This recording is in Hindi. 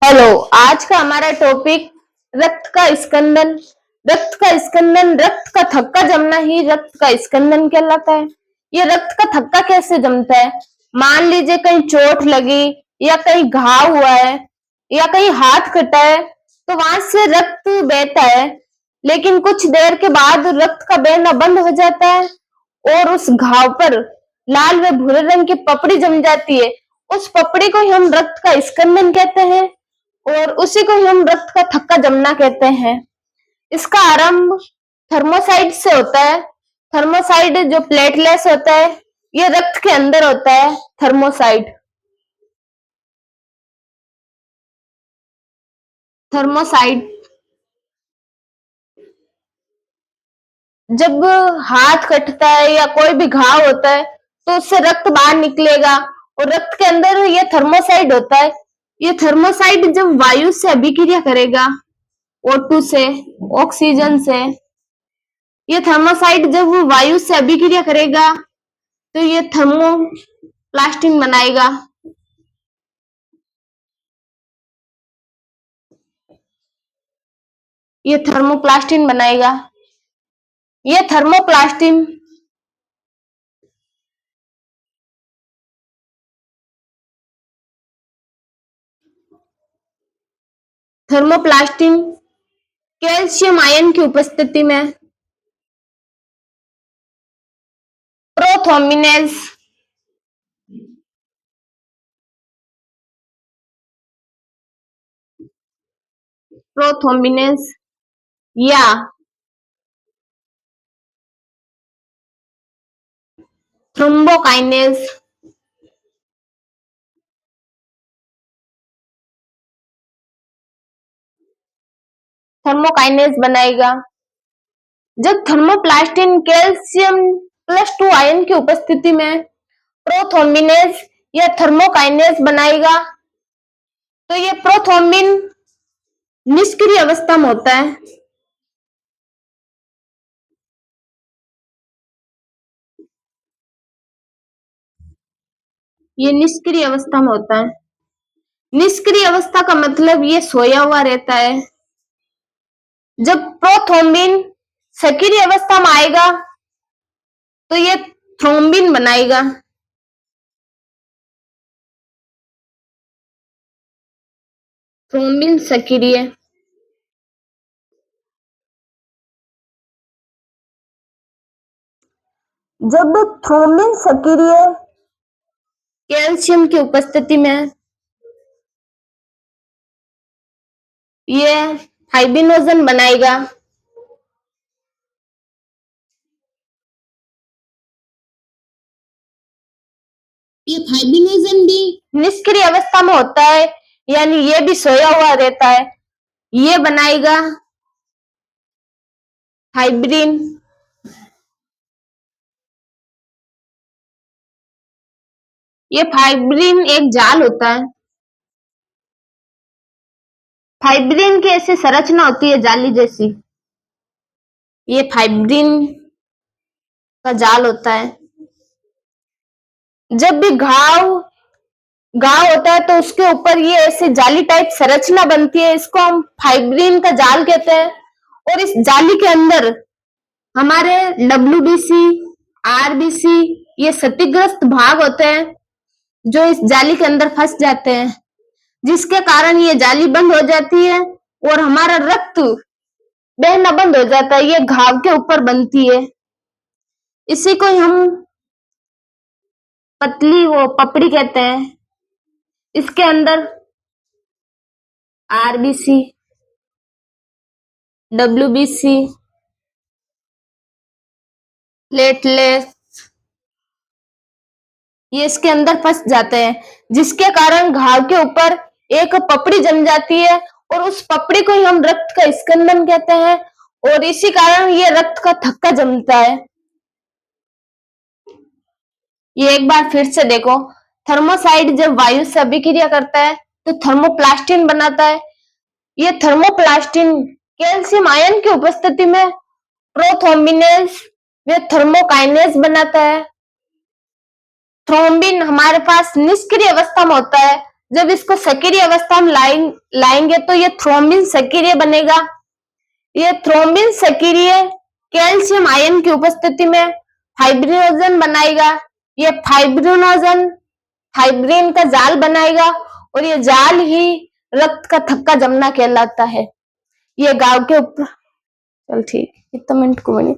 हेलो। आज का हमारा टॉपिक रक्त का स्कंदन। रक्त का थक्का जमना ही रक्त का स्कंदन कहलाता है। ये रक्त का थक्का कैसे जमता है? मान लीजिए कहीं चोट लगी या कहीं घाव हुआ है या कहीं हाथ कटा है तो वहां से रक्त बहता है, लेकिन कुछ देर के बाद रक्त का बहना बंद हो जाता है और उस घाव पर लाल व भूरे रंग की पपड़ी जम जाती है। उस पपड़ी को ही हम रक्त का स्कंदन कहते हैं और उसी को ही हम रक्त का थक्का जमना कहते हैं। इसका आरंभ थर्मोसाइट से होता है। थर्मोसाइट जो प्लेटलेट्स होता है, ये रक्त के अंदर होता है। थर्मोसाइट थर्मोसाइट जब हाथ कटता है या कोई भी घाव होता है तो उससे रक्त बाहर निकलेगा और रक्त के अंदर ये थर्मोसाइट होता है। ये थर्मोसाइट जब वायु से अभिक्रिया करेगा, O2 से, ऑक्सीजन से, ये थर्मोसाइट जब वायु से अभिक्रिया करेगा तो ये थर्मोप्लास्टिन बनाएगा। ये थर्मोप्लास्टिन बनाएगा। ये थर्मोप्लास्टिन थर्मोप्लास्टिन कैल्शियम आयन की उपस्थिति में प्रोथ्रोम्बिनेज प्रोथ्रोम्बिनेज या थ्रोम्बोकाइनेज थर्मोकाइनेज बनाएगा। जब थर्मोप्लास्टिन कैल्शियम +2 आयन की उपस्थिति में प्रोथ्रोम्बिनेज या थर्मोकाइनेज बनाएगा तो ये प्रोथ्रोम्बिन निष्क्रिय अवस्था में होता है। ये निष्क्रिय अवस्था में होता है। निष्क्रिय अवस्था का मतलब ये सोया हुआ रहता है। जब प्रोथ्रोम्बिन सक्रिय अवस्था में आएगा तो ये थ्रोम्बिन बनाएगा। थ्रोम्बिन सक्रिय। जब थ्रोम्बिन सक्रिय कैल्शियम की उपस्थिति में ये फाइब्रिनोजन बनाएगा। ये फाइब्रिनोजन भी निष्क्रिय अवस्था में होता है, यानी ये भी सोया हुआ रहता है। ये बनाएगा फाइब्रिन। ये फाइब्रिन एक जाल होता है। फाइब्रिन की ऐसी संरचना होती है जाली जैसी। ये फाइब्रिन का जाल होता है। जब भी घाव होता है तो उसके ऊपर ये ऐसे जाली टाइप संरचना बनती है, इसको हम फाइब्रिन का जाल कहते हैं। और इस जाली के अंदर हमारे WBC, RBC ये क्षतिग्रस्त भाग होते हैं जो इस जाली के अंदर फंस जाते हैं, जिसके कारण ये जाली बंद हो जाती है और हमारा रक्त बहना बंद हो जाता है। ये घाव के ऊपर बनती है। इसी को हम पतली वो पपड़ी कहते हैं। इसके अंदर RBC, WBC, प्लेटलेट्स ये इसके अंदर फंस जाते हैं, जिसके कारण घाव के ऊपर एक पपड़ी जम जाती है और उस पपड़ी को ही हम रक्त का स्कंदन कहते हैं और इसी कारण ये रक्त का थक्का जमता है। ये एक बार फिर से देखो, थर्मोसाइट जब वायु से अभिक्रिया करता है तो थर्मोप्लास्टिन बनाता है। ये थर्मोप्लास्टिन कैल्शियम आयन की उपस्थिति में प्रोथ्रोम्बिनेज व थर्मोकाइनेज बनाता है। थ्रोम्बिन हमारे पास निष्क्रिय अवस्था में होता है जब इसको सक्रिय अवस्था में लाएंगे तो ये थ्रोम्बिन सक्रिय बनेगा। ये थ्रोम्बिन सक्रिय कैल्शियम आयन की उपस्थिति में फाइब्रिनोजन बनाएगा। ये फाइब्रिनोजन फाइब्रिन का जाल बनाएगा और ये जाल ही रक्त का थक्का जमना कहलाता है। ये गांव के ऊपर चल ठीक इतना मिनट को बनी।